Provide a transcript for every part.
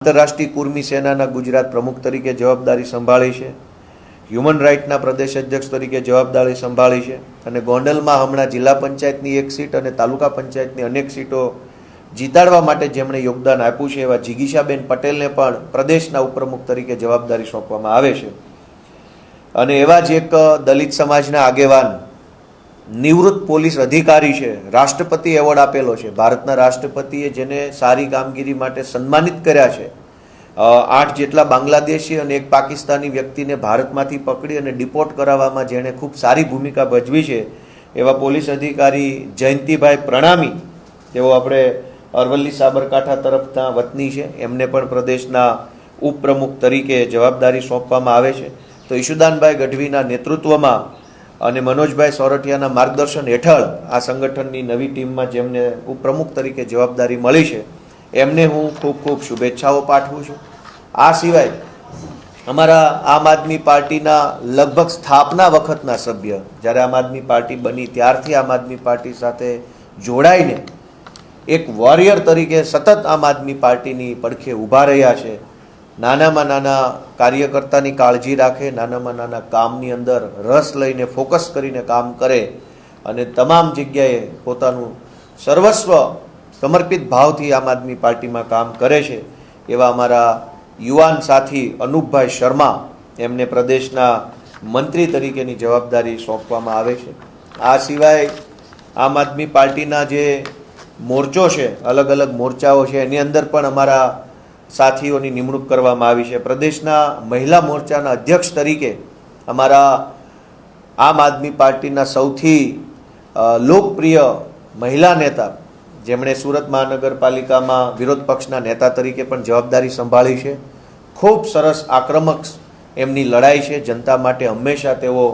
આંતરરાષ્ટ્રીય કુર્મી સેનાના ગુજરાત પ્રમુખ તરીકે જવાબદારી સંભાળી છે। હ્યુમન રાઇટના પ્રદેશ અધ્યક્ષ તરીકે જવાબદારી સંભાળી છે અને ગોંડલમાં હમણાં જિલ્લા પંચાયતની એક સીટ અને તાલુકા પંચાયતની અનેક સીટો જીતાડવા માટે જેમણે યોગદાન આપ્યું છે એવા જિગીશાબેન પટેલને પણ પ્રદેશના ઉપપ્રમુખ તરીકે જવાબદારી સોંપવામાં આવે છે। અને એવા જ એક દલિત સમાજના આગેવાન નિવૃત્ત પોલીસ અધિકારી છે, રાષ્ટ્રપતિ એવોર્ડ આપેલો છે, ભારતના રાષ્ટ્રપતિએ જેને સારી કામગીરી માટે સન્માનિત કર્યા છે। 8 જેટલા બાંગ્લાદેશી અને એક પાકિસ્તાની વ્યક્તિને ભારતમાંથી પકડી અને ડિપોર્ટ કરાવવામાં જેણે ખૂબ સારી ભૂમિકા ભજવી છે એવા પોલીસ અધિકારી જયંતિભાઈ પ્રણામી, તેઓ આપણે અરવલ્લી સાબરકાંઠા તરફના વતની છે, એમને પણ પ્રદેશના ઉપપ્રમુખ તરીકે જવાબદારી સોંપવામાં આવે છે। તો ઈશુદાનભાઈ ગઢવીના નેતૃત્વમાં અને મનોજભાઈ સોરઠિયાના માર્ગદર્શન હેઠળ આ સંગઠનની નવી ટીમમાં જેમને ઉપપ્રમુખ તરીકે જવાબદારી મળી છે એમને હું ખૂબ ખૂબ શુભેચ્છાઓ પાઠવું છું। આ સિવાય અમારા આમ આદમી પાર્ટીના લગભગ સ્થાપના વખતના સભ્ય, જ્યારે આમ આદમી પાર્ટી બની ત્યારથી આમ આદમી પાર્ટી સાથે જોડાઈને એક વોરિયર તરીકે સતત આમ આદમી પાર્ટીની પડખે ઊભા રહ્યા છે। નાનામાં નાના કાર્યકર્તાની કાળજી રાખે, નાનામાં નાના કામની અંદર રસ લઈને ફોકસ કરીને કામ કરે અને તમામ જગ્યાએ પોતાનું સર્વસ્વ સમર્પિત ભાવથી આમ આદમી પાર્ટીમાં કામ કરે છે એવા અમારા યુવાન સાથી અનુપભાઈ શર્મા, એમને પ્રદેશના મંત્રી તરીકેની જવાબદારી સોંપવામાં આવે છે। આ સિવાય આમ આદમી પાર્ટીના જે મોરચો છે, અલગ અલગ મોરચાઓ છે, એની અંદર પણ અમારા સાથીઓની નિમણૂક કરવામાં આવી છે। પ્રદેશના મહિલા મોરચાના અધ્યક્ષ તરીકે અમારા આમ આદમી પાર્ટીના સૌથી લોકપ્રિય મહિલા નેતા, જેમણે સુરત મહાનગરપાલિકામાં વિરોધ પક્ષના નેતા તરીકે પણ જવાબદારી સંભાળી છે, ખૂબ સરસ આક્રમક એમની લડાઈ છે, જનતા માટે હંમેશા તેઓ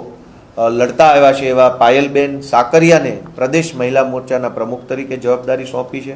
લડતા આવ્યા છે એવા પાયલબેન સાકરિયાને પ્રદેશ મહિલા મોરચાના પ્રમુખ તરીકે જવાબદારી સોંપી છે।